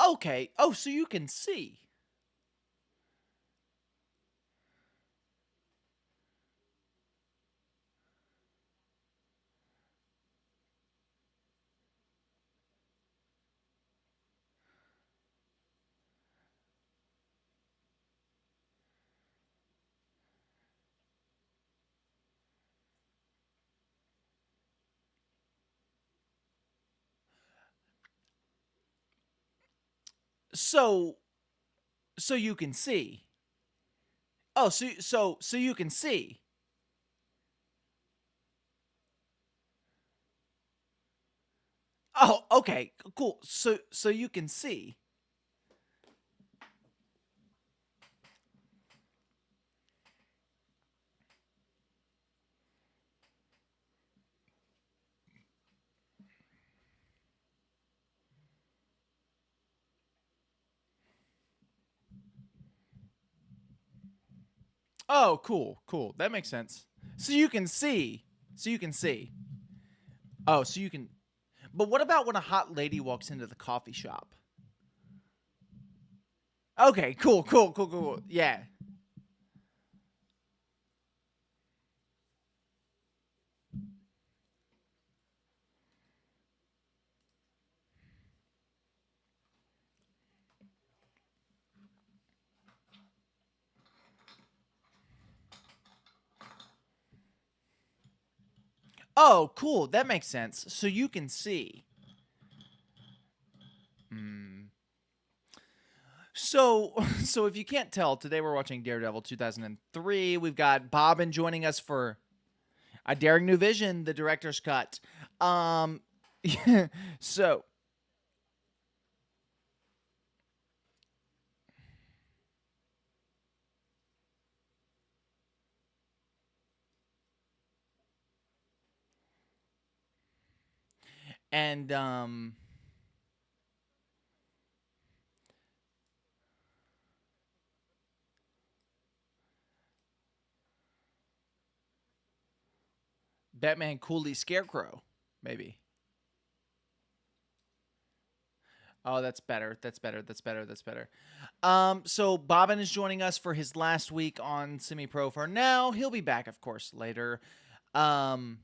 Okay. Oh, so you can see. So, so you can see. Oh, so you can see. Oh, okay. Cool. So you can see. Oh, cool. Cool. That makes sense. So you can see. So you can see. Oh, so you can. But what about when a hot lady walks into the coffee shop? Okay, cool. Yeah. Oh, cool. That makes sense. So you can see. Hmm. So, so if you can't tell, today we're watching Daredevil 2003. We've got Bobbin joining us for a Daring New Vision, the director's cut. Um, so and Batman Cooley Scarecrow, maybe. Oh, that's better. That's better. So Bobbin is joining us for his last week on Semi Pro for now. He'll be back, of course, later. Um,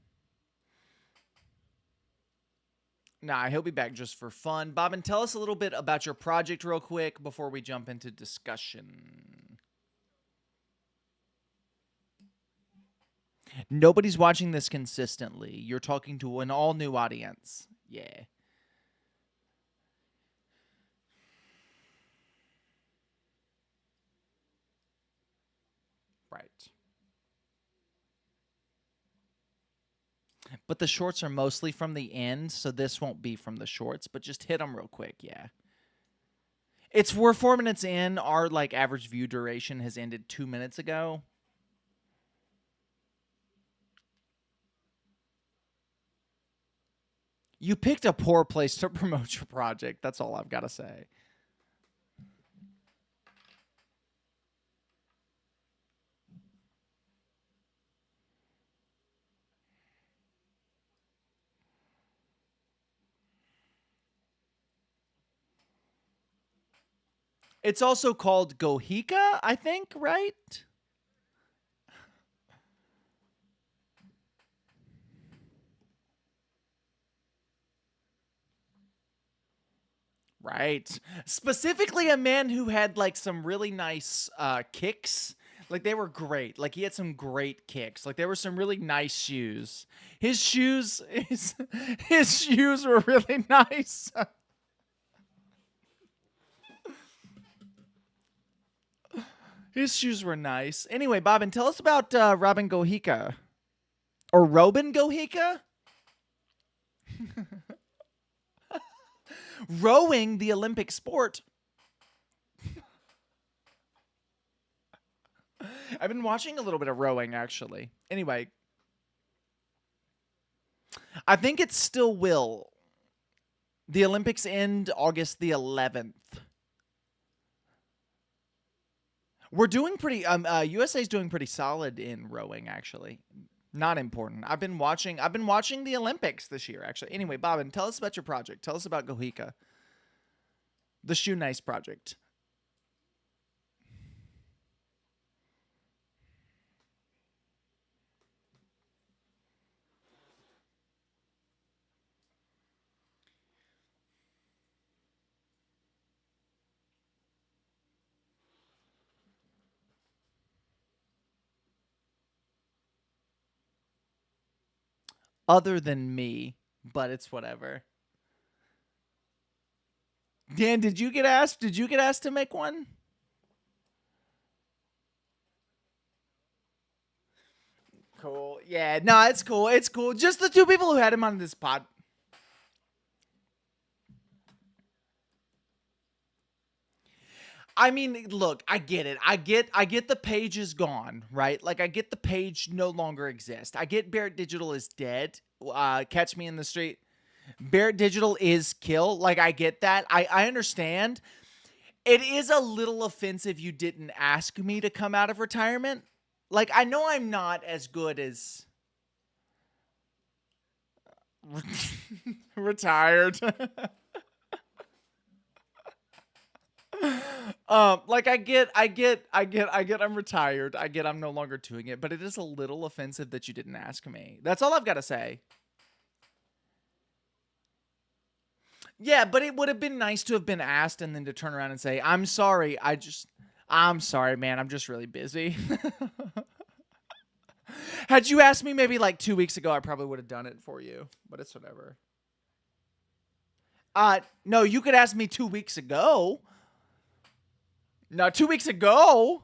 nah, he'll be back just for fun. Bobbin, tell us a little bit about your project real quick before we jump into discussion. Nobody's watching this consistently. You're talking to an all new audience. Yeah. Right. But the shorts are mostly from the end, so this won't be from the shorts, but just hit them real quick. Yeah. We're 4 minutes in. Our like average view duration has ended 2 minutes ago. You picked a poor place to promote your project. That's all I've got to say. It's also called Gohika, I think, right? Right. Specifically a man who had like some really nice kicks. Like they were great. Like he had some great kicks. Like there were some really nice shoes. His shoes his shoes were really nice. His shoes were nice. Anyway, Bobbin, tell us about Robin Gohika. Or Robin Gohika? Rowing, the Olympic sport. I've been watching a little bit of rowing actually. Anyway, I think it still will. The Olympics end August the 11th. We're doing pretty USA's doing pretty solid in rowing actually. Not important. I've been watching the Olympics this year, actually. Anyway, Bobbin, tell us about your project. Tell us about Gohika, the Shoe Nice project. Other than me, but it's whatever. Dan, did you get asked? Did you get asked to make one? Cool. Yeah, no, it's cool. It's cool. Just the two people who had him on this pod. I mean, look, I get it. I get the page is gone, right? Like I get the page no longer exists. I get Barrett Digital is dead. Catch me in the street. Barrett Digital is kill. Like I get that. I understand. It is a little offensive you didn't ask me to come out of retirement. Like I know I'm not as good as retired. Like I get I'm retired. I get I'm no longer doing it, but it is a little offensive that you didn't ask me. That's all I've got to say. Yeah, but it would have been nice to have been asked and then to turn around and say, "I'm sorry. I'm sorry, man. I'm just really busy." Had you asked me maybe like 2 weeks ago, I probably would have done it for you, but it's whatever. No, you could ask me 2 weeks ago. No, 2 weeks ago.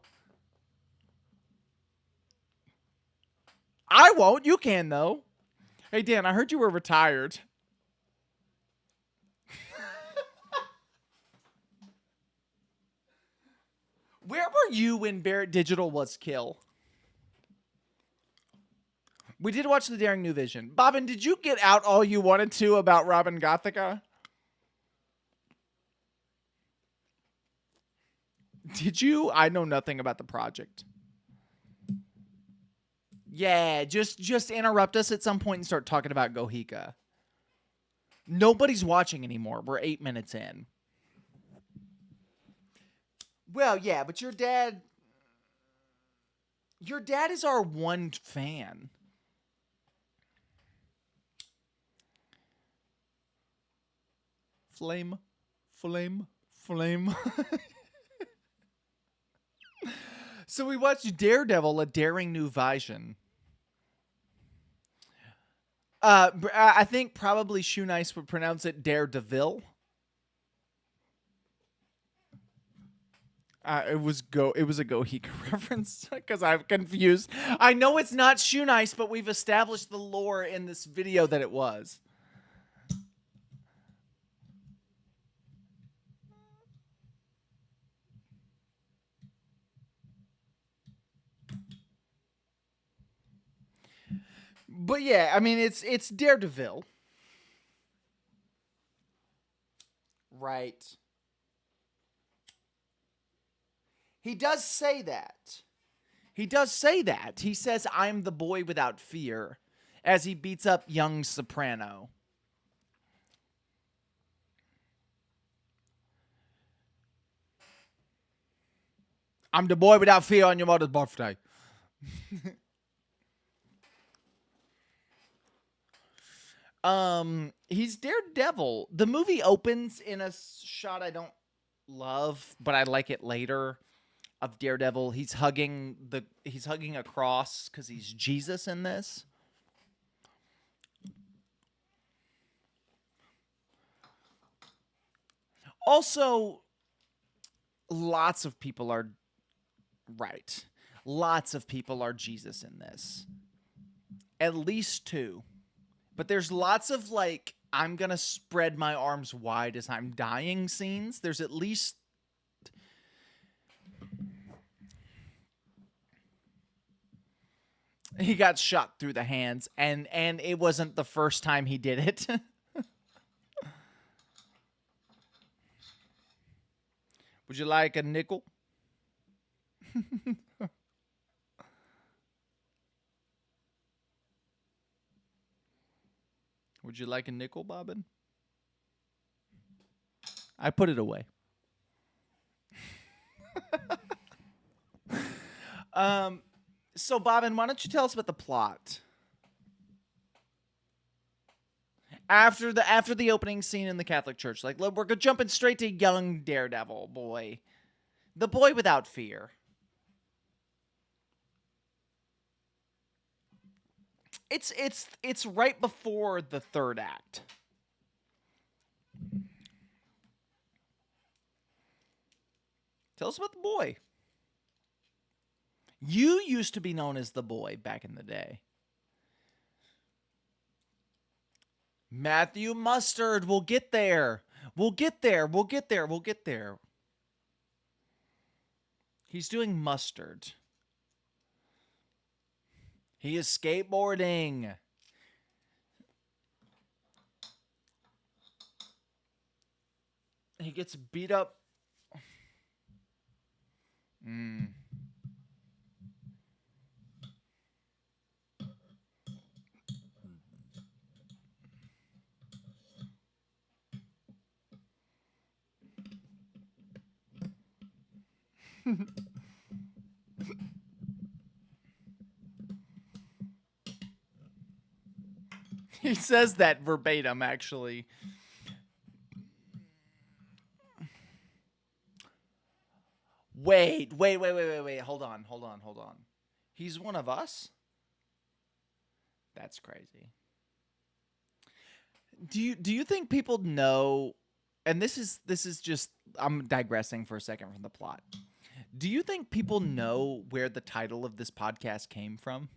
I won't. You can though. Hey Dan, I heard you were retired. Where were you when Barrett Digital was kill? We did watch the Daring New Vision. Bobbin, did you get out all you wanted to about Robin Gothica? Did you? I know nothing about the project. Yeah, just interrupt us at some point and start talking about Gohika. Nobody's watching anymore. We're 8 minutes in. Well, yeah, but your dad is our one fan. Flame, flame, flame. So we watched Daredevil, a daring new vision. I think probably Shoe Nice would pronounce it Daredevil. It was a Gohika reference because I'm confused. I know it's not Shoe Nice, but we've established the lore in this video that it was. But yeah, I mean it's Daredevil. Right. He does say that. He does say that. He says, "I'm the boy without fear," as he beats up young Soprano. I'm the boy without fear on your mother's birthday. He's Daredevil. The movie opens in a shot I don't love, but I like it later of Daredevil. He's hugging a cross because he's Jesus in this. Also, lots of people are right. Lots of people are Jesus in this. At least two. But there's lots of like, I'm gonna spread my arms wide as I'm dying scenes. There's at least he got shot through the hands, and it wasn't the first time he did it. Would you like a nickel? Would you like a nickel, Bobbin? I put it away. So Bobbin, why don't you tell us about the plot? After the opening scene in the Catholic Church, like we're jumping straight to young Daredevil boy, the boy without fear. It's right before the third act. Tell us about the boy. You used to be known as the boy back in the day. Matthew Mustard, we'll get there. We'll get there. We'll get there. We'll get there. He's doing mustard. He is skateboarding. He gets beat up. He says that verbatim, actually. Wait. Hold on. He's one of us? That's crazy. Do you think people know, and this is just, I'm digressing for a second from the plot. Do you think people know where the title of this podcast came from?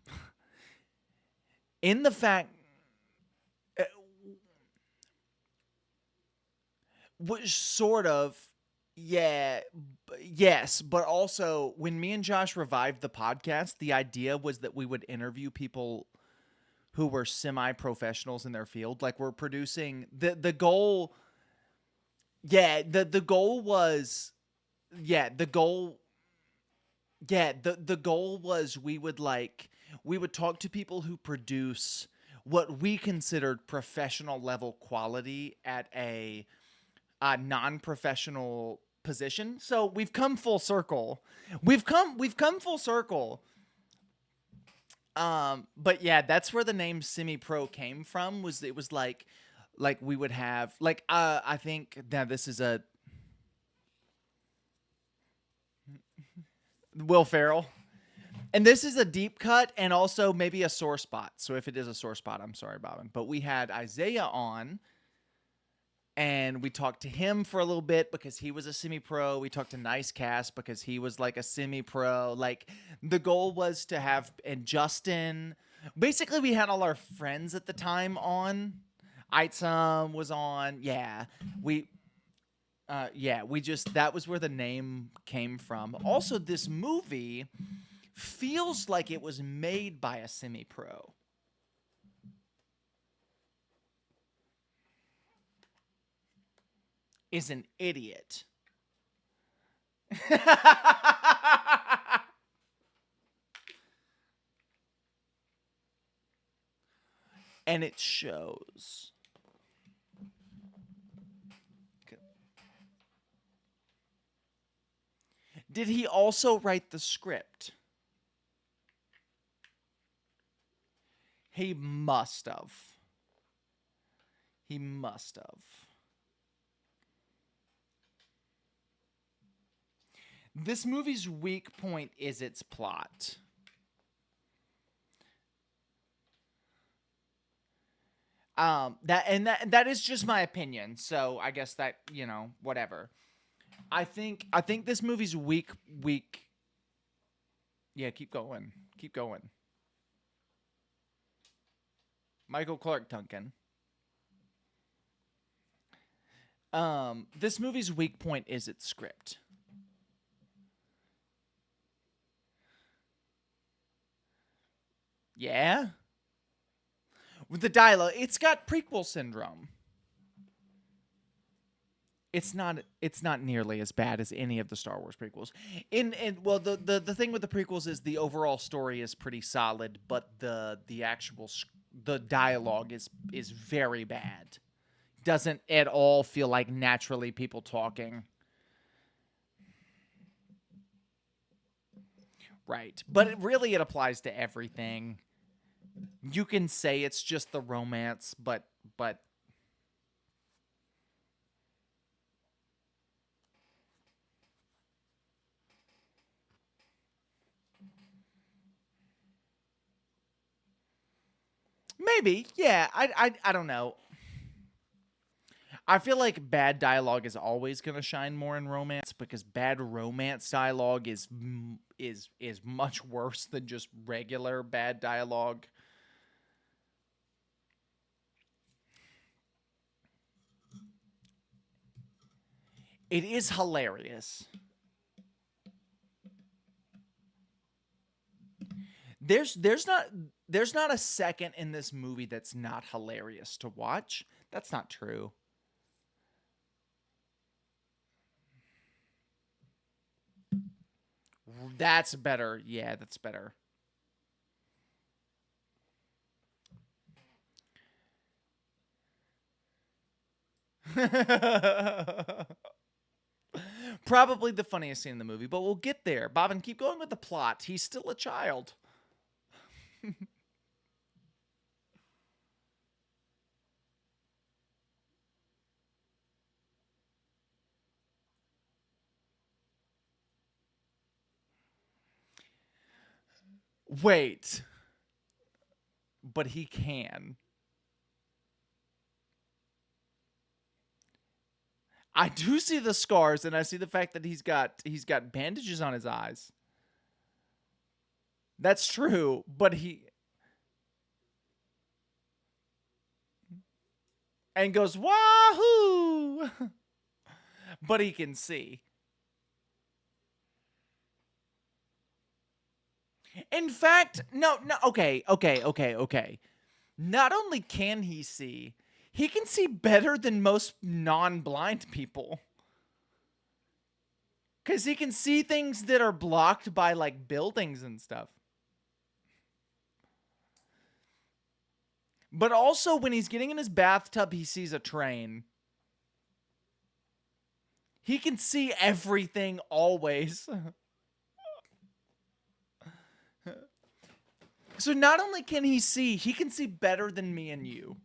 In the fact, which sort of, yeah, yes, but also when me and Josh revived the podcast, the idea was that we would interview people who were semi-professionals in their field. Like we're producing the goal. Yeah, the goal was, the goal was we would talk to people who produce what we considered professional level quality at a non-professional position. So we've come full circle. We've come full circle. But yeah, that's where the name semi-pro came from. It was like we would have I think now this is a Will Ferrell. And this is a deep cut and also maybe a sore spot. So if it is a sore spot, I'm sorry, Bobbin. But we had Isaiah on, and we talked to him for a little bit because he was a semi-pro. We talked to Nice Cast because he was like a semi-pro. Like the goal was to have, and Justin, basically we had all our friends at the time on. Itzum was on. Yeah. That was where the name came from. Also, this movie feels like it was made by a semi-pro. Is an idiot. And it shows. Did he also write the script? He must have. This movie's weak point is its plot. That is just my opinion. So I guess that, whatever. I think this movie's weak. Yeah, keep going. Michael Clarke Duncan. This movie's weak point is its script. Yeah? With the dialogue, it's got prequel syndrome. It's not nearly as bad as any of the Star Wars prequels. The thing with the prequels is the overall story is pretty solid, but the actual the dialogue is very bad. Doesn't at all feel like naturally people talking. Right. But it applies to everything. You can say it's just the romance, but maybe. Yeah, I don't know. I feel like bad dialogue is always going to shine more in romance because bad romance dialogue is much worse than just regular bad dialogue. It is hilarious. There's not there's not a second in this movie that's not hilarious to watch. That's not true. That's better. Yeah, that's better. Probably the funniest scene in the movie, but we'll get there. Bobbin, keep going with the plot. He's still a child. Wait, but he can. I do see the scars, and I see the fact that he's got bandages on his eyes. That's true, but he and goes wahoo, but he can see. In fact, no, no. Okay. Not only can he can see better than most non-blind people. Because he can see things that are blocked by, like, buildings and stuff. But also, when he's getting in his bathtub, he sees a train. He can see everything always. So not only can he can see better than me and you.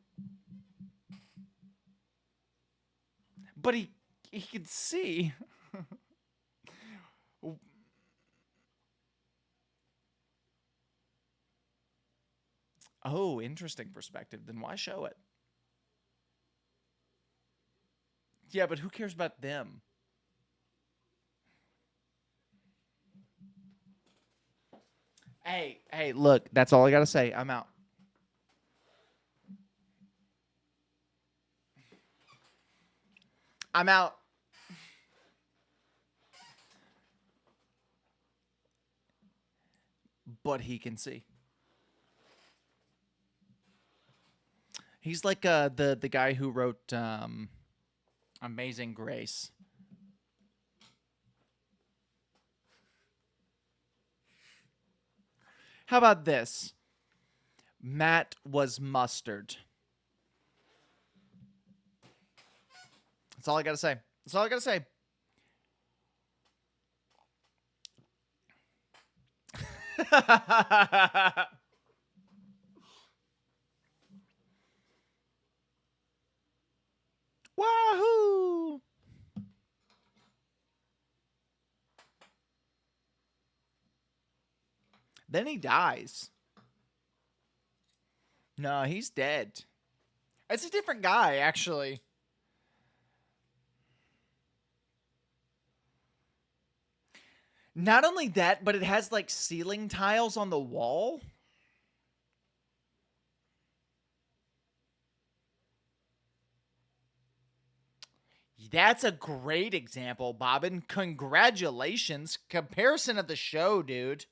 But he can see. Oh, interesting perspective. Then why show it? Yeah, but who cares about them? Hey, look, that's all I gotta say. I'm out. I'm out. But he can see. He's like the guy who wrote Amazing Grace. How about this? Matt was mustard. That's all I gotta say. That's all I gotta say. Wahoo! Then he dies. No, he's dead. It's a different guy, actually. Not only that, but it has like ceiling tiles on the wall. That's a great example, Bobbin. Congratulations. Comparison of the show, dude.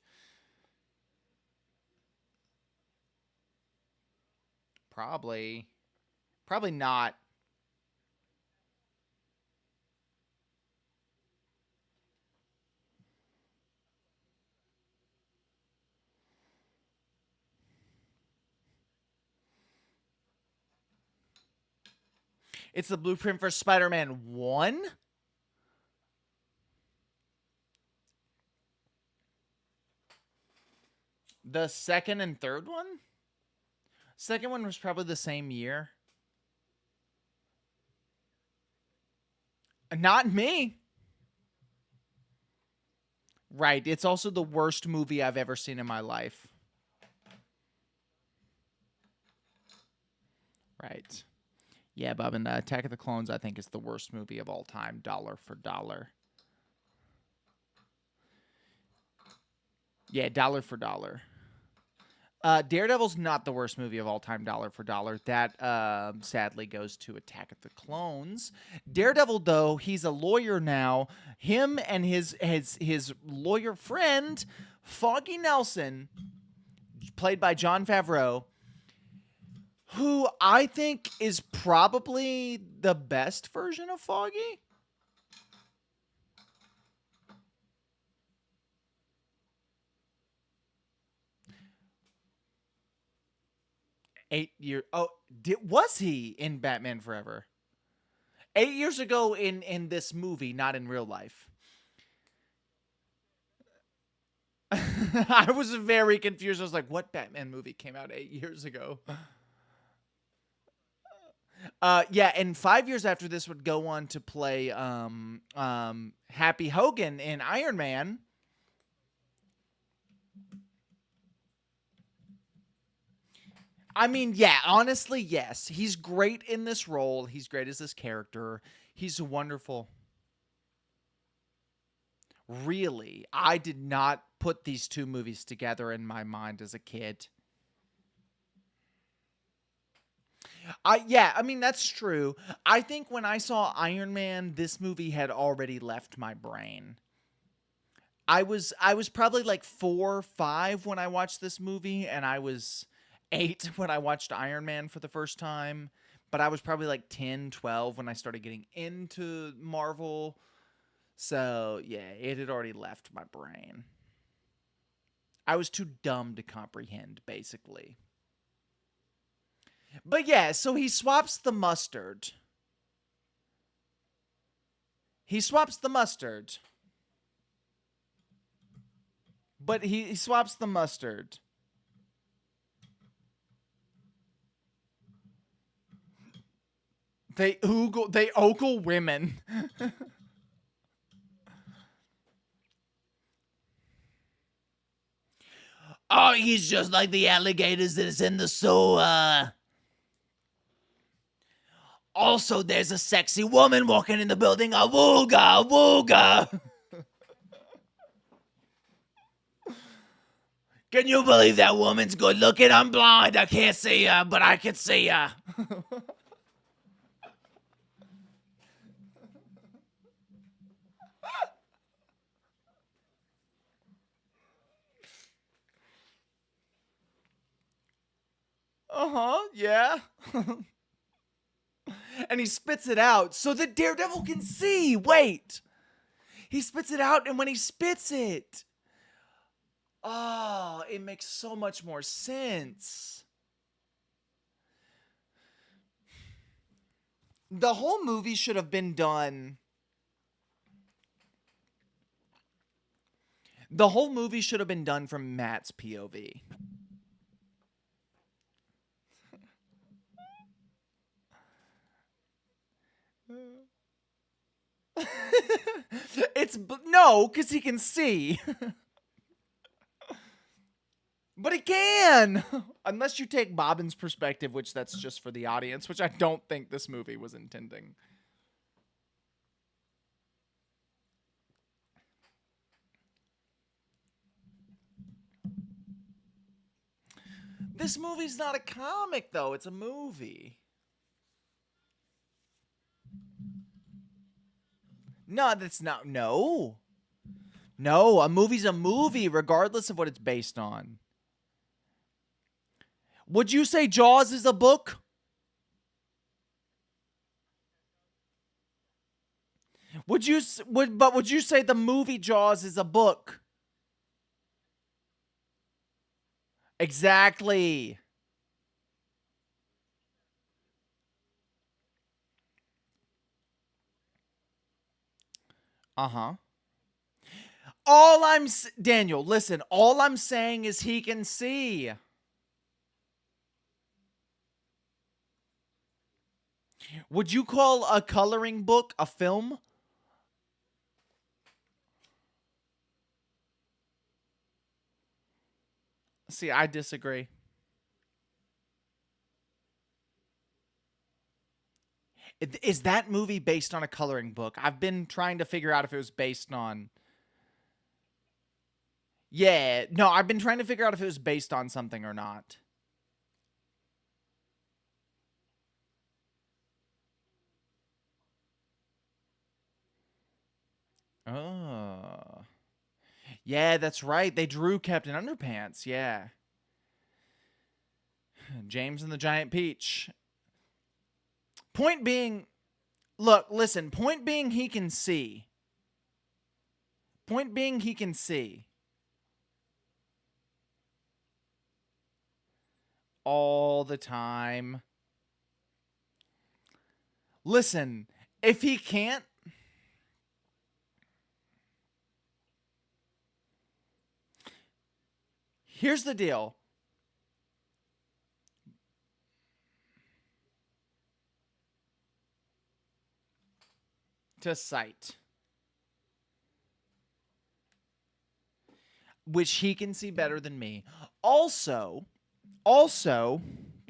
Probably. Probably not. It's the blueprint for Spider-Man 1? The second and third one? Second one was probably the same year. Not me. Right. It's also the worst movie I've ever seen in my life. Right. Yeah, Bob, and Attack of the Clones, I think, is the worst movie of all time, dollar for dollar. Yeah, dollar for dollar. Daredevil's not the worst movie of all time, dollar for dollar. That sadly goes to Attack of the Clones. Daredevil, though, he's a lawyer now. Him and his lawyer friend, Foggy Nelson, played by Jon Favreau, who I think is probably the best version of Foggy. Was he in Batman Forever? 8 years ago in this movie, not in real life. I was very confused. I was like, what Batman movie came out 8 years ago? Yeah, and 5 years after this would go on to play Happy Hogan in Iron Man. I mean, yeah, honestly, yes. He's great in this role. He's great as this character. He's wonderful. Really, I did not put these two movies together in my mind as a kid. Yeah, I mean that's true. I think when I saw Iron Man, this movie had already left my brain. I was probably like 4, 5 when I watched this movie, and I was 8 when I watched Iron Man for the first time. But I was probably like 10, 12 when I started getting into Marvel. So yeah, it had already left my brain. I was too dumb to comprehend, basically. But yeah, so he swaps the mustard. He swaps the mustard. But he swaps the mustard. They ogle women. Oh, he's just like the alligators that's in the sewer. Also, there's a sexy woman walking in the building. Awooga, awooga. Can you believe that woman's good looking? I'm blind. I can't see her, but I can see her. Uh-huh, yeah. And he spits it out so that Daredevil can see. Wait. He spits it out, and when he spits it, oh, it makes so much more sense. The whole movie should have been done. The whole movie should have been done from Matt's POV. No, because he can see. But he can! Unless you take Bobbin's perspective, which that's just for the audience, which I don't think this movie was intending. This movie's not a comic, though. It's a movie. No, that's not. No. No, a movie's a movie, regardless of what it's based on. Would you say Jaws is a book? Would you say the movie Jaws is a book? Exactly. Uh-huh. Daniel, listen, all I'm saying is he can see. Would you call a coloring book a film? See, I disagree. Is that movie based on a coloring book? I've been trying to figure out if it was based on. Yeah, no, I've been trying to figure out if it was based on something or not. Oh. Yeah, that's right. They drew Captain Underpants. Yeah. James and the Giant Peach. Point being, look, listen, point being he can see. Point being he can see. All the time. Listen, if he can't, here's the deal. To sight. Which he can see better than me. Also,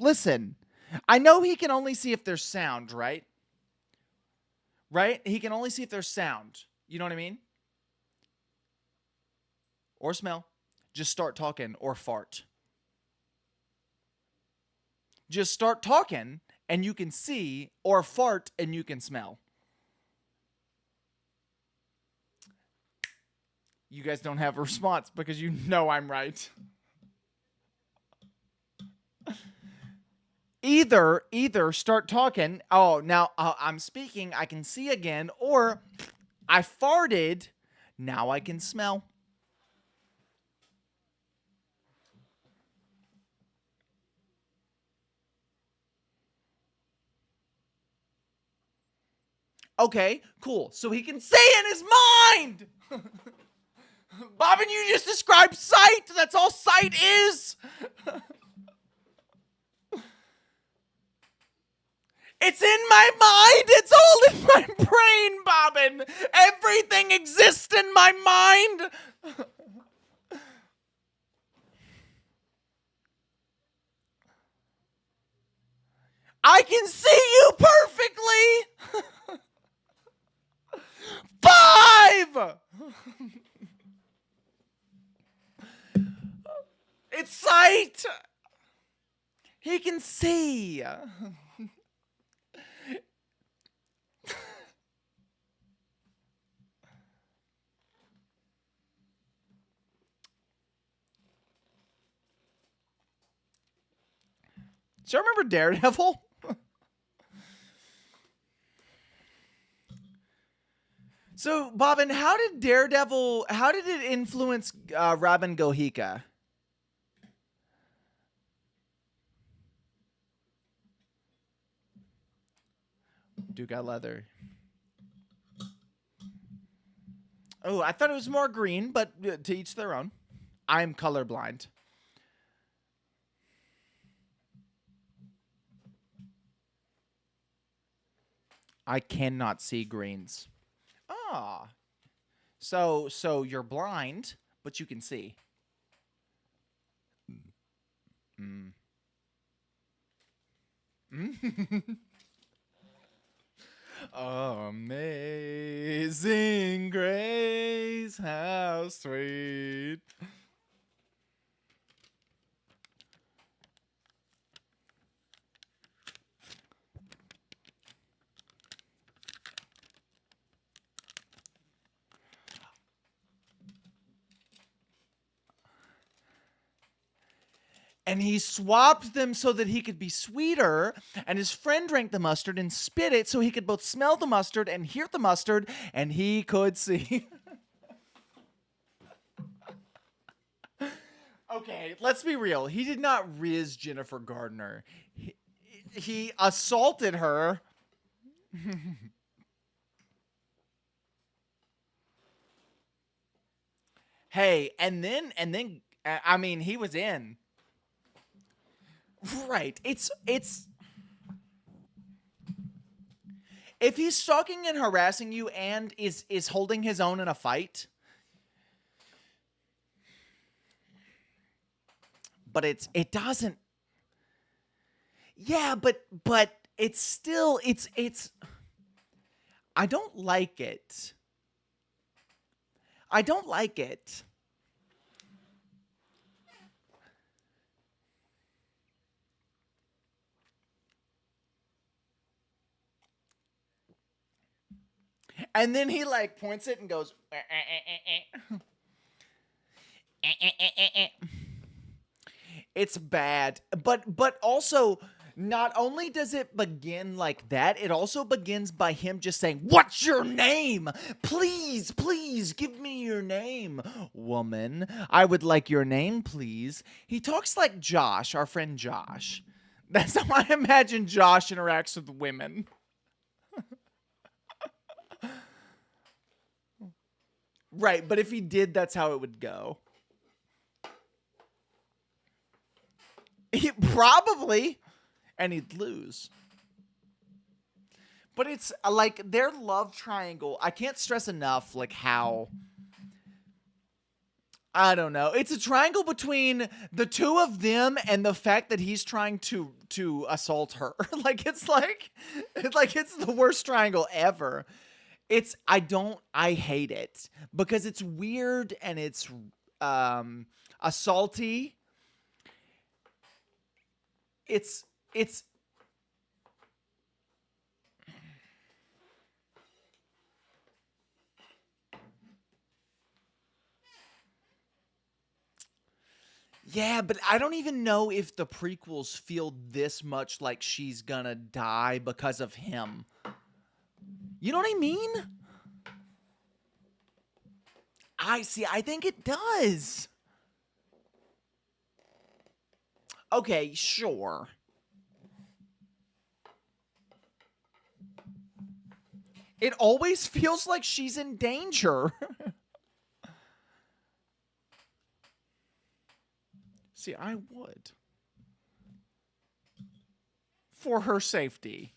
listen, I know he can only see if there's sound, right? Right? He can only see if there's sound. You know what I mean? Or smell. Just start talking or fart. Just start talking and you can see, or fart and you can smell. You guys don't have a response because you know I'm right. Either start talking. Oh, now I'm speaking. I can see again. Or I farted. Now I can smell. Okay, cool. So he can see in his mind. Bobbin, you just described sight. That's all sight is. It's in my mind. It's all in my brain, Bobbin. Everything exists in my mind. I can see you perfectly. 5. It's sight. He can see. Do you remember Daredevil? So, Bobbin, how did it influence Robin Gohika? Duke got leather. Oh, I thought it was more green, but to each their own. I'm colorblind. I cannot see greens. Ah. So you're blind, but you can see. Mm. Amazing grace, how sweet. And he swapped them so that he could be sweeter. And his friend drank the mustard and spit it so he could both smell the mustard and hear the mustard, and he could see. Okay, let's be real. He did not riz Jennifer Gardner. He assaulted her. Hey, and then I mean, he was in. Right. It's if he's stalking and harassing you and is holding his own in a fight, but it doesn't. Yeah, but it's still it's I don't like it. I don't like it. And then he like points it and goes it's bad. But also not only does it begin like that, it also begins by him just saying, "What's your name? Please, please give me your name, woman. I would like your name, please." He talks like Josh, our friend Josh. That's how I imagine Josh interacts with women. Right, but if he did, that's how it would go. He probably, and he'd lose. But it's like their love triangle. I can't stress enough like how I don't know. It's a triangle between the two of them and the fact that he's trying to assault her. Like it's the worst triangle ever. I hate it because it's weird and it's assaulty. It's yeah, but I don't even know if the prequels feel this much like she's gonna die because of him. You know what I mean? I see. I think it does. Okay, sure. It always feels like she's in danger. See, I would. For her safety.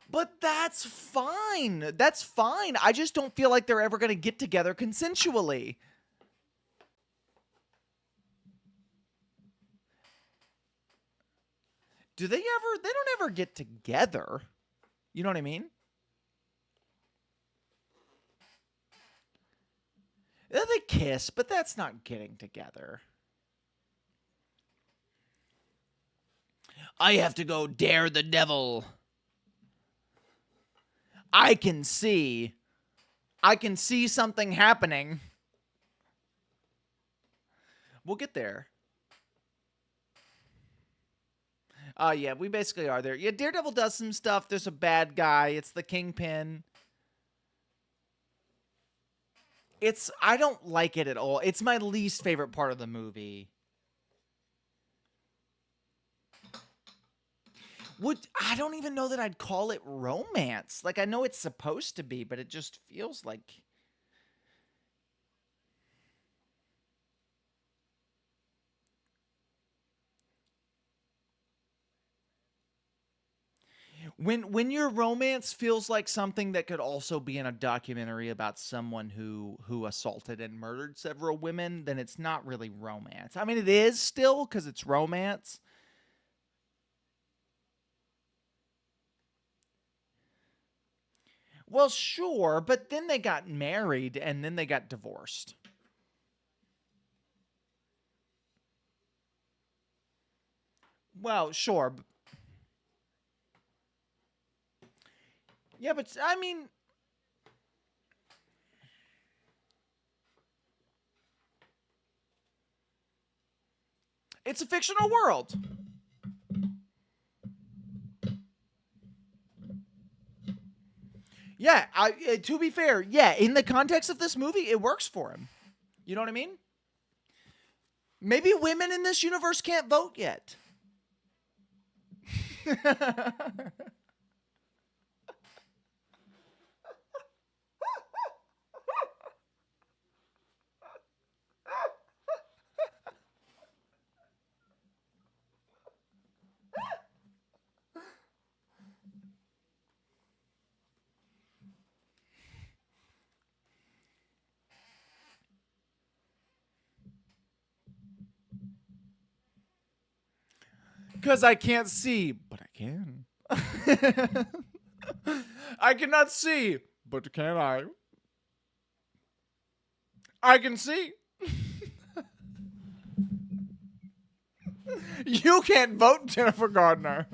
But that's fine. That's fine. I just don't feel like they're ever going to get together consensually. Do they ever? They don't ever get together. You know what I mean? Yeah, they kiss, but that's not getting together. I have to go dare the devil. I can see. I can see something happening. We'll get there. Yeah, we basically are there. Yeah, Daredevil does some stuff. There's a bad guy. It's the Kingpin. I don't like it at all. It's my least favorite part of the movie. I don't even know that I'd call it romance. Like I know it's supposed to be, but it just feels like when your romance feels like something that could also be in a documentary about someone who assaulted and murdered several women, then it's not really romance. I mean, it is still because it's romance. Well, sure, but then they got married and then they got divorced. Well, sure. Yeah, but I mean, it's a fictional world. Yeah, to be fair, yeah, in the context of this movie, it works for him. You know what I mean? Maybe women in this universe can't vote yet. Because I can't see, but I can. I cannot see, but can I? I can see. You can't vote Jennifer Gardner.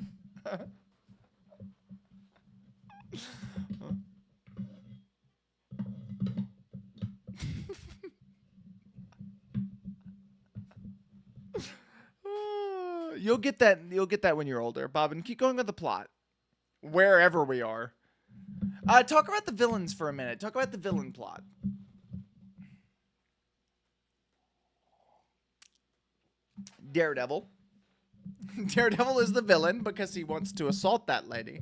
You'll get that. You'll get that when you're older, Bob. And keep going with the plot, wherever we are. Talk about the villains for a minute. Talk about the villain plot. Daredevil. Daredevil is the villain because he wants to assault that lady.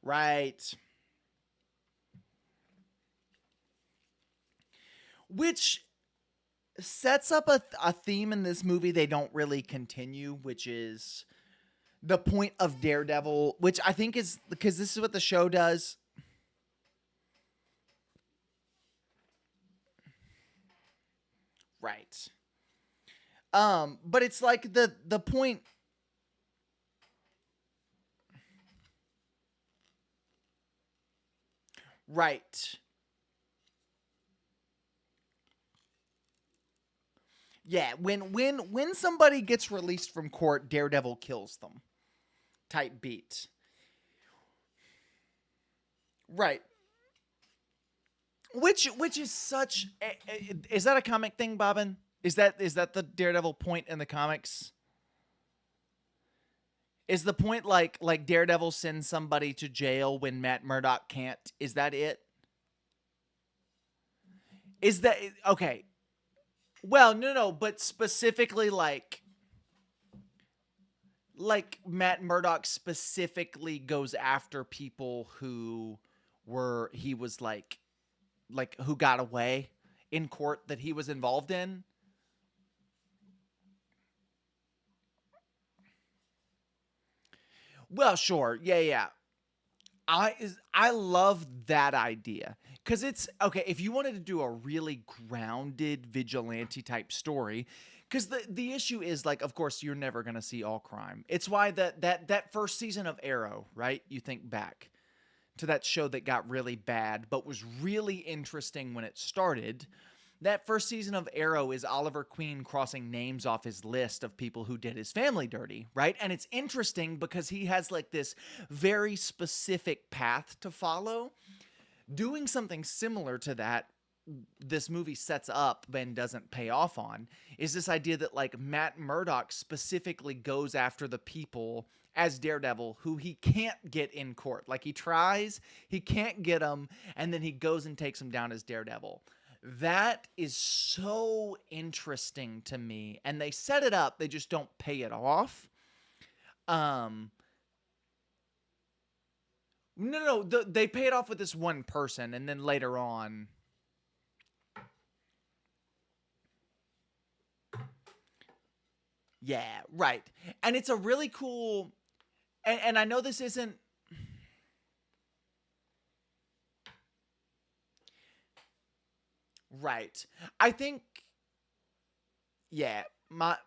Right. Which sets up a theme in this movie they don't really continue, which is the point of Daredevil, which I think is because this is what the show does. Right. But it's like the point. Right. Yeah, when somebody gets released from court, Daredevil kills them. Type beat. Right. Which is such is that a comic thing, Bobbin? Is that the Daredevil point in the comics? Is the point like Daredevil sends somebody to jail when Matt Murdock can't? Is that it? Is that okay? Well, no, but specifically like Matt Murdock specifically goes after people who were he was like who got away in court that he was involved in. Well, sure. Yeah. I love that idea cuz it's okay if you wanted to do a really grounded vigilante type story cuz the issue is like of course you're never going to see all crime. It's why that first season of Arrow, right? You think back to that show that got really bad but was really interesting when it started. That first season of Arrow is Oliver Queen crossing names off his list of people who did his family dirty, right? And it's interesting because he has like this very specific path to follow. Doing something similar to that, this movie sets up and doesn't pay off on, is this idea that like Matt Murdock specifically goes after the people as Daredevil who he can't get in court. Like he tries, he can't get them, and then he goes and takes them down as Daredevil. That is so interesting to me. And they set it up, they just don't pay it off. Um no, they pay it off with this one person and then later on. Yeah, right. And it's a really cool and I know this isn't right. I think yeah, my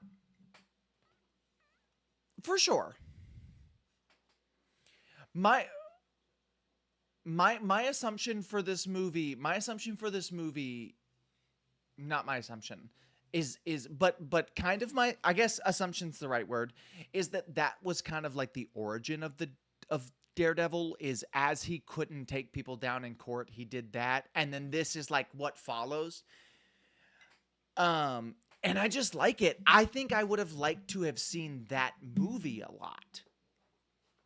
for sure. My my assumption for this movie, not my assumption, is but kind of my I guess assumption's the right word, is that was kind of like the origin of Daredevil is as he couldn't take people down in court, he did that, and then this is like what follows. And I just like it. I think I would have liked to have seen that movie a lot.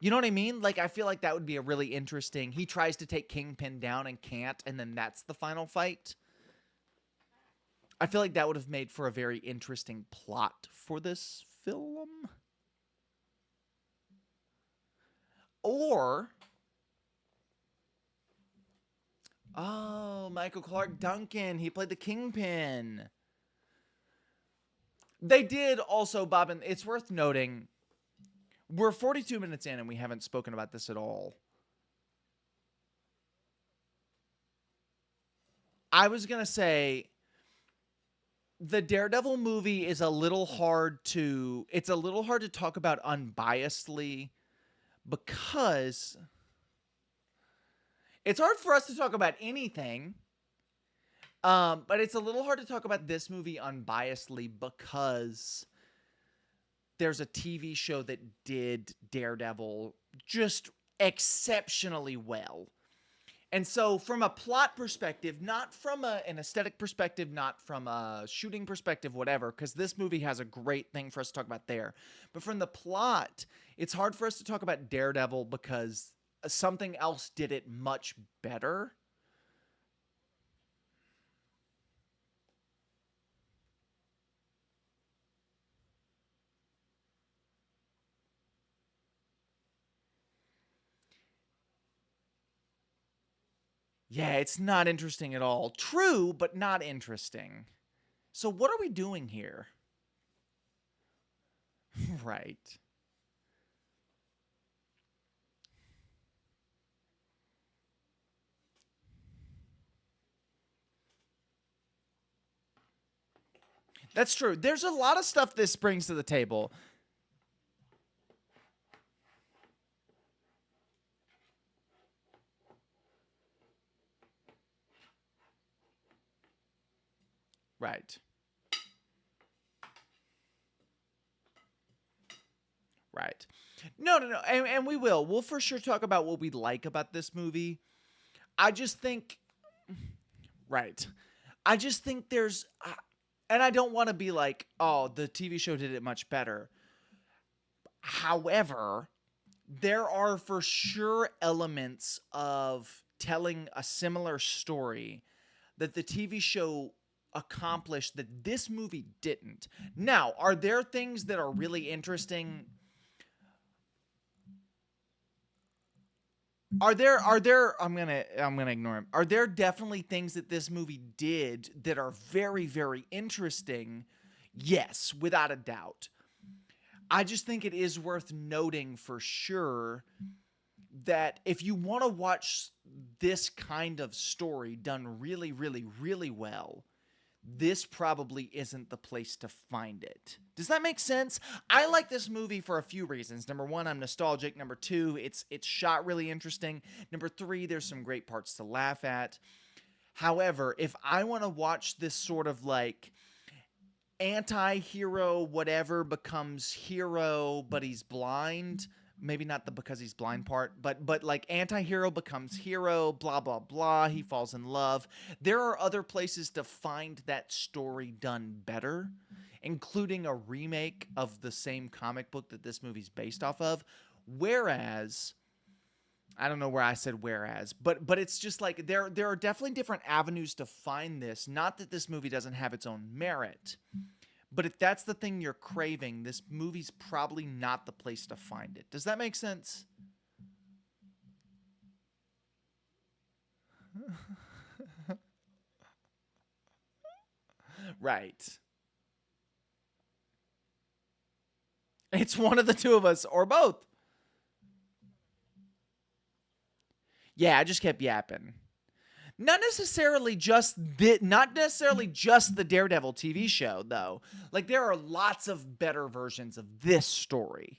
You know what I mean? Like, I feel like that would be a really interesting. He tries to take Kingpin down and can't, and then that's the final fight. I feel like that would have made for a very interesting plot for this film. Or, oh, Michael Clarke Duncan. He played the Kingpin. They did also, Bob, and it's worth noting, we're 42 minutes in and we haven't spoken about this at all. I was going to say the Daredevil movie is a little hard to it's a little hard to talk about unbiasedly because it's hard for us to talk about anything. But it's a little hard to talk about this movie unbiasedly because there's a TV show that did Daredevil just exceptionally well. And so, from a plot perspective, not from an aesthetic perspective, not from a shooting perspective, whatever, because this movie has a great thing for us to talk about there. But from the plot, it's hard for us to talk about Daredevil because something else did it much better. Yeah, it's not interesting at all. True, but not interesting. So, what are we doing here? Right. That's true. There's a lot of stuff this brings to the table. Right. Right. No, no, no. And we will. We'll for sure talk about what we like about this movie. I just think, right. I just think and I don't want to be like, oh, the TV show did it much better. However, there are for sure elements of telling a similar story that the TV show accomplished that this movie didn't. Now, are there things that are really interesting? Are there I'm gonna ignore him. Are there definitely things that this movie did that are very, very interesting? Yes, without a doubt. I just think it is worth noting for sure that if you want to watch this kind of story done really, really, really well, this probably isn't the place to find it. Does that make sense? I like this movie for a few reasons. Number one, I'm nostalgic. Number two, it's shot really interesting. Number three, there's some great parts to laugh at. However, if I want to watch this sort of like anti-hero whatever becomes hero but he's blind, maybe not the because he's blind part, but like anti-hero becomes hero, blah blah blah, he falls in love, there are other places to find that story done better, including a remake of the same comic book that this movie's based off of. Whereas I don't know where I said whereas, but it's just like there are definitely different avenues to find this. Not that this movie doesn't have its own merit, but if that's the thing you're craving, this movie's probably not the place to find it. Does that make sense? Right. It's one of the two of us or both. Yeah, I just kept yapping. Not necessarily just the Daredevil TV show though. Like there are lots of better versions of this story.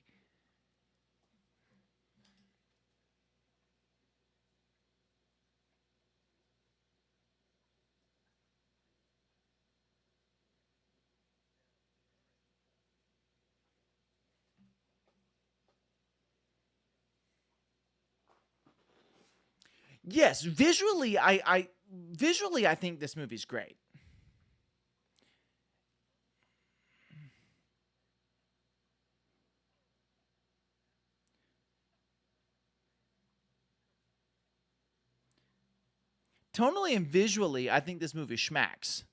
Yes, visually I think this movie's great. Tonally and visually, I think this movie schmacks.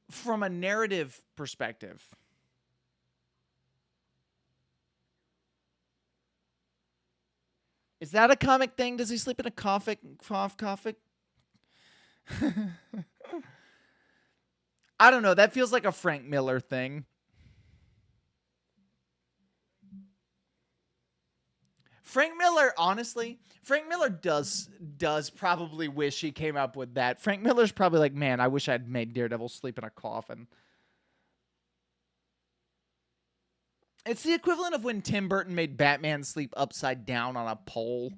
From a narrative perspective. Is that a comic thing? Does he sleep in a coffin? I don't know. That feels like a Frank Miller thing. Frank Miller, honestly, Frank Miller does probably wish he came up with that. Frank Miller's probably like, man, I wish I'd made Daredevil sleep in a coffin. It's the equivalent of when Tim Burton made Batman sleep upside down on a pole.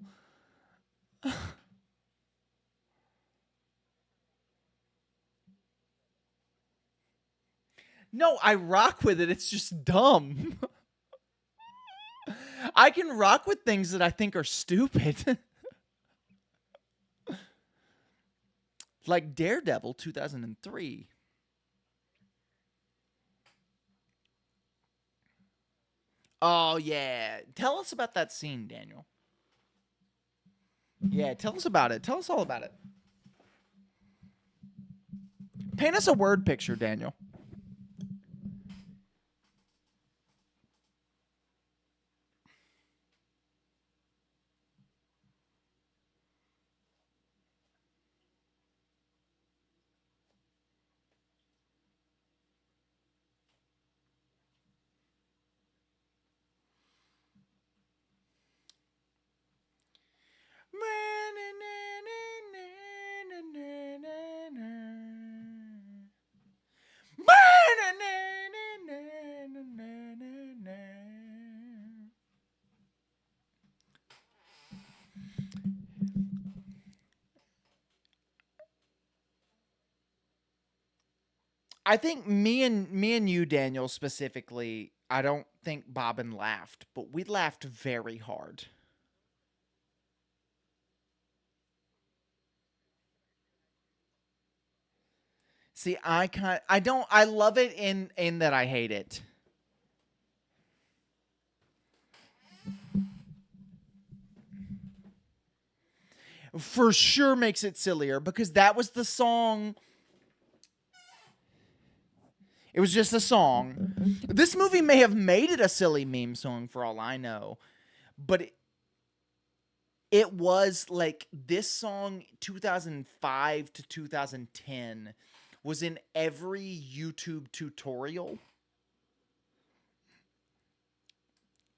No, I rock with it. It's just dumb. I can rock with things that I think are stupid. Like Daredevil 2003. Oh, yeah. Tell us about that scene, Daniel. Yeah, tell us about it. Tell us all about it. Paint us a word picture, Daniel. I think me and you, Daniel, specifically, I don't think Bobbin laughed, but we laughed very hard. See, I don't I love it in that I hate it. For sure makes it sillier because that was the song. It was just a song. This movie may have made it a silly meme song for all I know, but it was like this song 2005 to 2010 was in every YouTube tutorial.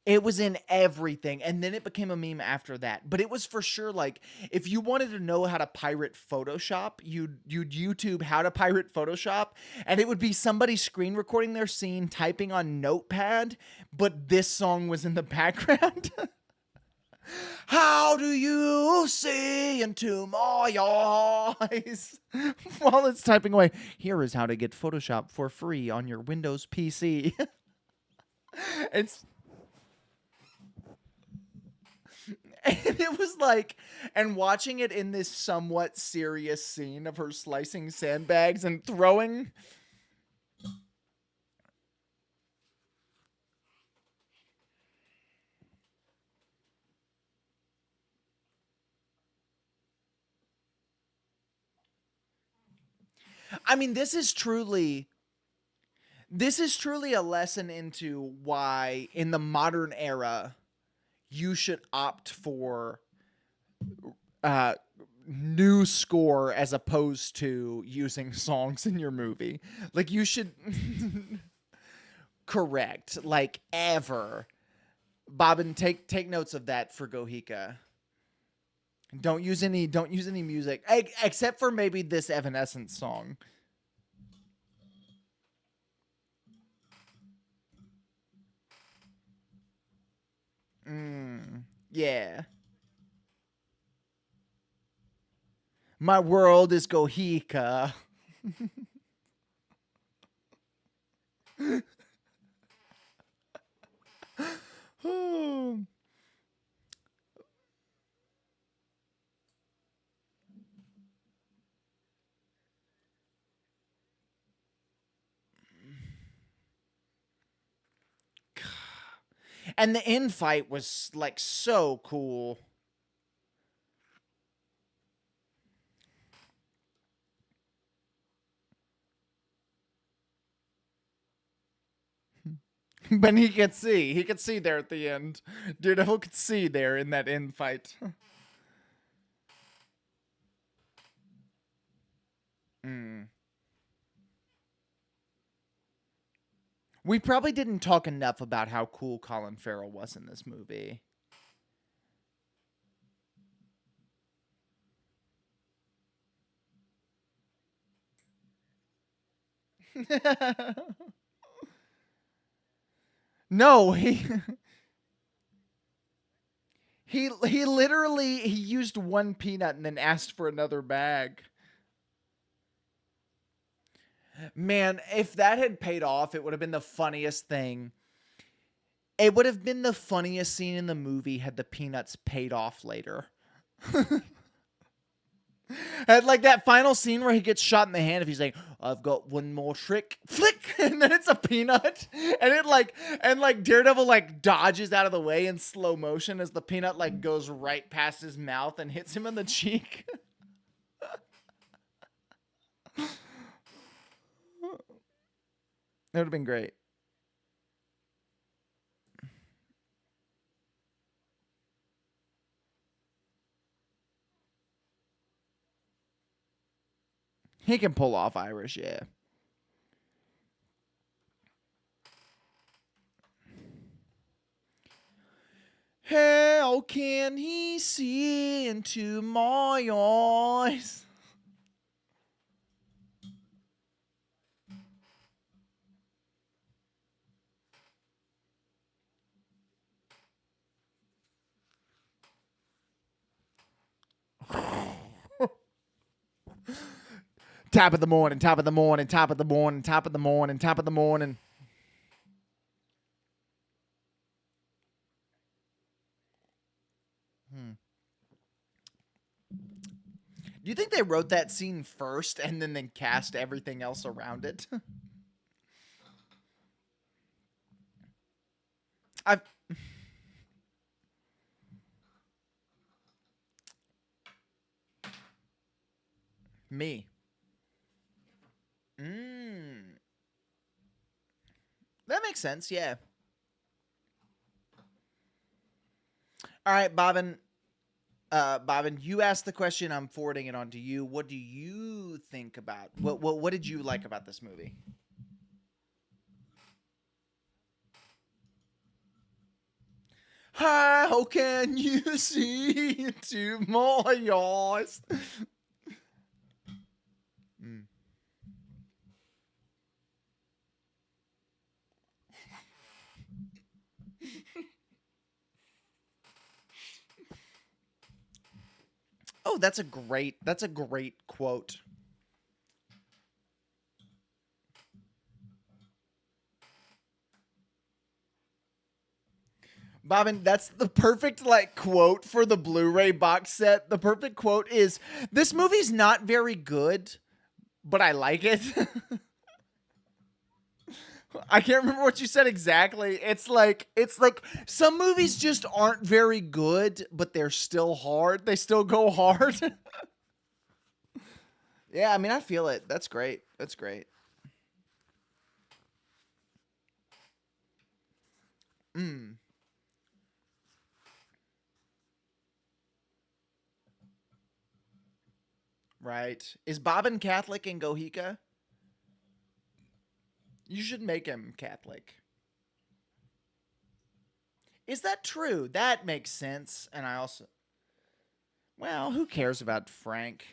It was in everything, and then it became a meme after that. But it was for sure like if you wanted to know how to pirate Photoshop, you'd YouTube how to pirate Photoshop, and it would be somebody screen recording their scene, typing on Notepad, but this song was in the background. How do you see into my eyes? While it's typing away, here is how to get Photoshop for free on your Windows PC. it's And it was like, and watching it in this somewhat serious scene of her slicing sandbags and throwing. I mean, this is truly a lesson into why in the modern era you should opt for uh new score as opposed to using songs in your movie. Like you should correct, like ever. Bobbin, take notes of that for Gohika. Don't use any music except for maybe this Evanescence song. Yeah. My world is Gohika. And the end fight was like so cool. But he could see there at the end. Daredevil could see there in that end fight. mm. We probably didn't talk enough about how cool Colin Farrell was in this movie. No, he literally he used one peanut and then asked for another bag. Man, if that had paid off, it would have been the funniest thing. It would have been the funniest scene in the movie had the peanuts paid off later. And like that final scene where he gets shot in the hand, if he's like, "I've got one more trick," flick, and then it's a peanut, and like Daredevil like dodges out of the way in slow motion as the peanut like goes right past his mouth and hits him in the cheek. That would have been great. He can pull off Irish, yeah. How can he see into my eyes? Top of the morning, top of the morning, top of the morning, top of the morning, top of the morning. Do you think they wrote that scene first and then cast everything else around it? I've me. Mm. That makes sense, yeah. All right, Bobbin. Bobbin, you asked the question. I'm forwarding it on to you. What do you think about what did you like about this movie? How can you see into my eyes? Mm. Oh, that's a great quote. Bobbin, that's the perfect like quote for the Blu-ray box set. The perfect quote is this movie's not very good, but I like it. I can't remember what you said exactly. It's like some movies just aren't very good, but they're still hard. They still go hard. Yeah, I mean, I feel it. That's great. That's great. Mm, right. Is Bobbin Catholic in Gohika? You should make him Catholic. Is that true? That makes sense. And I also, well, who cares about Frank?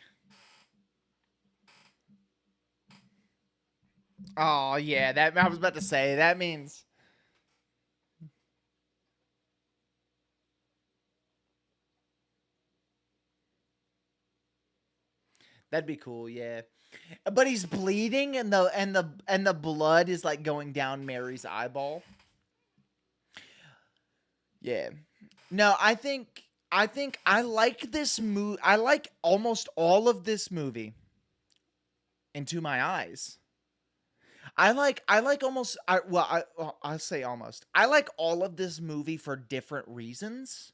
Oh yeah, that I was about to say that means that'd be cool. Yeah, but he's bleeding, and the blood is like going down Mary's eyeball. Yeah. No, I think I like this movie. I like almost all of this movie. Into My Eyes. I like almost I'll say almost. I like all of this movie for different reasons,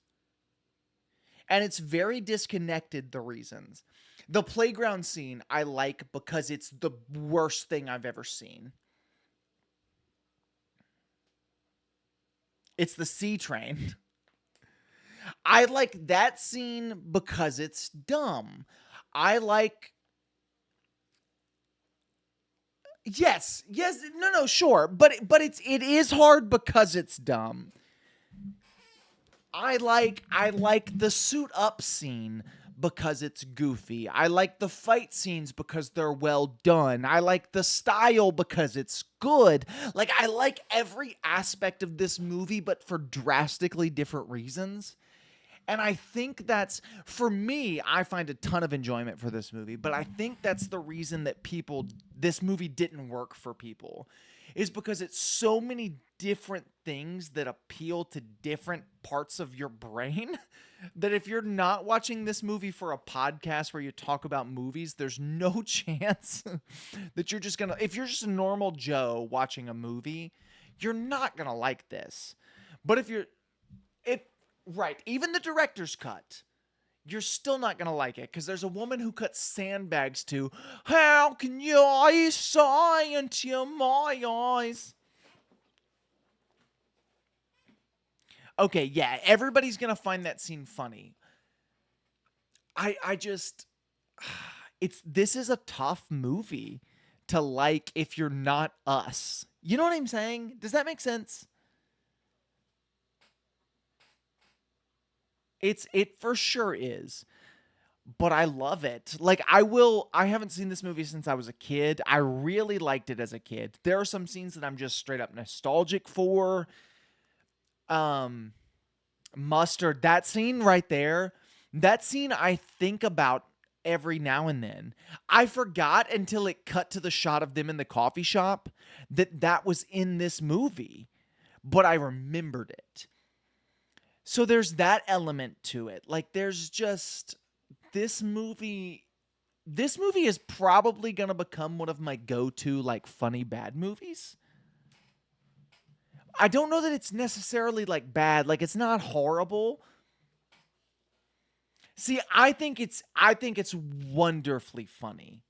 and it's very disconnected the reasons. The playground scene I like because it's the worst thing I've ever seen. It's the C train. I like that scene because it's dumb. I like Yes, no, sure, but it is hard because it's dumb. I like the suit up scene because it's goofy. I like the fight scenes because they're well done. I like the style because it's good. Like I like every aspect of this movie but for drastically different reasons. And I think that's, for me, I find a ton of enjoyment for this movie, but I think that's the reason that this movie didn't work for people, is because it's so many different things that appeal to different parts of your brain that if you're not watching this movie for a podcast where you talk about movies, there's no chance that you're just gonna, if you're just a normal Joe watching a movie, you're not gonna like this. But if right, even the director's cut, you're still not gonna like it because there's a woman who cuts sandbags to "How can you sigh into my eyes?" Okay, yeah, everybody's gonna find that scene funny. I just it's this is a tough movie to like if you're not us. You know what I'm saying? Does that make sense? It for sure is. But I love it. Like I haven't seen this movie since I was a kid. I really liked it as a kid. There are some scenes that I'm just straight up nostalgic for. Um Mustard, that scene right there, that scene I think about every now and then. I forgot until it cut to the shot of them in the coffee shop that that was in this movie, but I remembered it. So there's that element to it. Like there's just this movie this movie is probably going to become one of my go-to like funny bad movies. I don't know that it's necessarily like bad, like it's not horrible. See, I think it's wonderfully funny,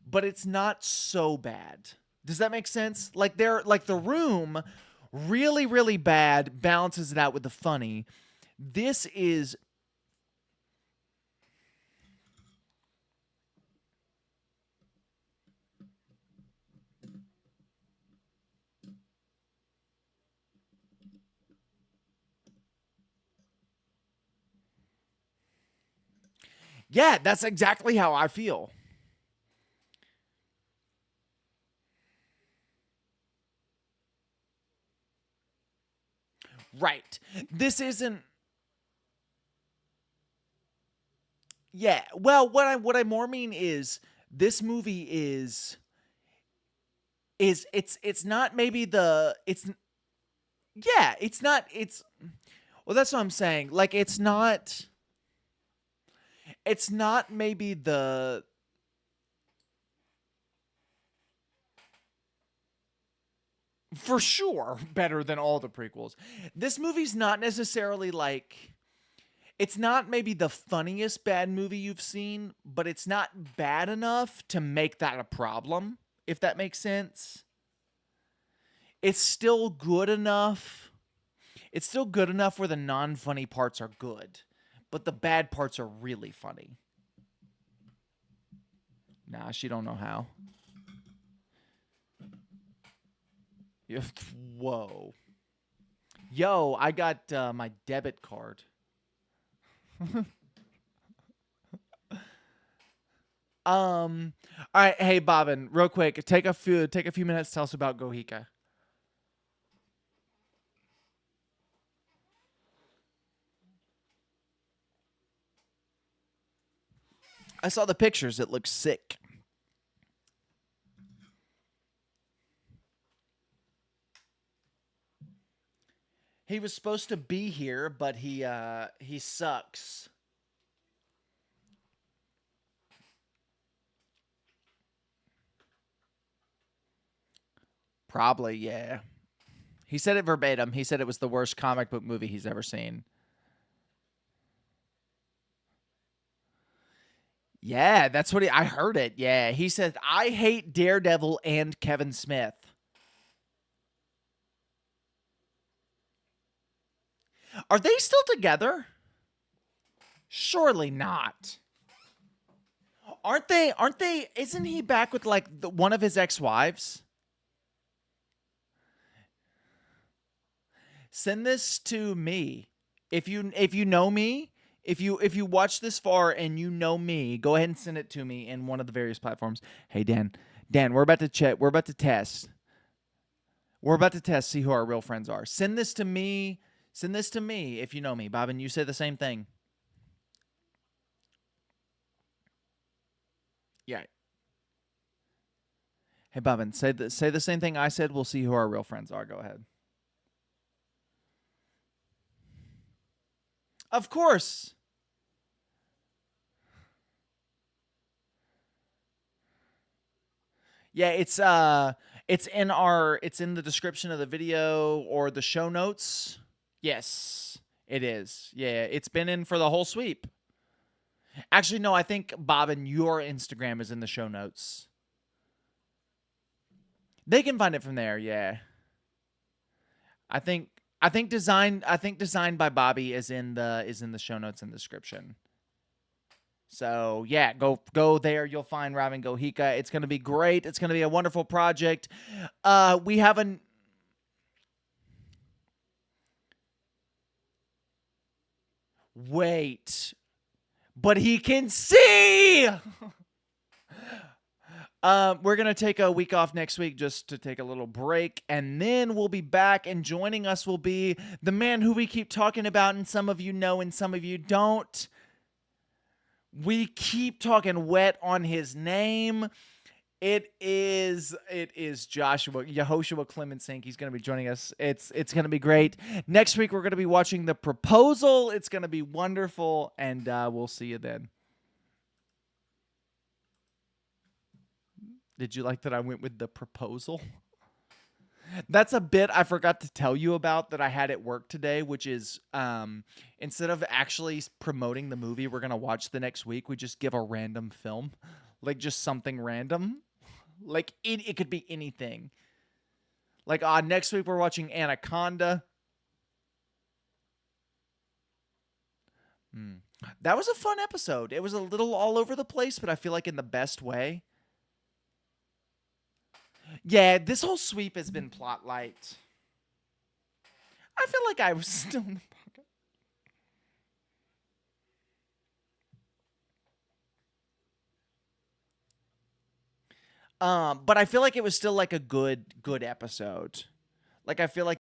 but it's not so bad. Does that make sense? Like The Room really bad balances it out with the funny. This is yeah, that's exactly how I feel. Right. This isn't yeah. Well, what I more mean is this movie is it's not maybe the it's yeah, it's not it's well that's what I'm saying. Like it's not maybe the for sure better than all the prequels. This movie's not necessarily like it's not maybe the funniest bad movie you've seen, but it's not bad enough to make that a problem, if that makes sense. It's still good enough. It's still good enough where the non-funny parts are good, but the bad parts are really funny. Nah, she don't know how. Whoa. Yo, I got my debit card. All right, hey Bobbin, real quick, take a few minutes. Tell us about Gohika. I saw the pictures. It looks sick. He was supposed to be here, but he sucks. Probably, yeah. He said it verbatim. He said it was the worst comic book movie he's ever seen. Yeah, that's what I heard it. Yeah, he said I hate Daredevil and Kevin Smith. Are they still together? Surely not. Aren't they? Aren't they? Isn't he back with like one of his ex-wives? Send this to me. If you know me, if you watch this far and you know me, go ahead and send it to me in one of the various platforms. Hey Dan, we're about to check. We're about to test. We're about to test, see who our real friends are. Send this to me. Send this to me if you know me, Bob, and you say the same thing. Yeah. Hey, Bobbin, say the same thing I said. We'll see who our real friends are. Go ahead. Of course. Yeah, it's in the description of the video or the show notes. Yes, it is. Yeah, it's been in for the whole sweep. Actually, no, I think Bobbin, your Instagram is in the show notes. They can find it from there. Yeah, I think designed by Bobby is in the show notes and description. So yeah, go there. You'll find Robin Gohika. It's gonna be great. It's gonna be a wonderful project. We have an wait, but he can see. We're gonna take a week off next week just to take a little break, and then we'll be back. And joining us will be the man who we keep talking about, and some of you know, and some of you don't. We keep talking wet on his name. It is Joshua Yehoshua Clemensink. He's going to be joining us. It's going to be great. Next week we're going to be watching The Proposal. It's going to be wonderful, and we'll see you then. Did you like that I went with The Proposal? That's a bit I forgot to tell you about that I had at work today, which is instead of actually promoting the movie we're going to watch the next week, we just give a random film, like just something random. Like it could be anything. Like next week we're watching Anaconda. Hmm. That was a fun episode. It was a little all over the place, but I feel like in the best way. Yeah, this whole sweep has been plot light. I feel like I was still in the pocket. But I feel like it was still like a good episode. Like I feel like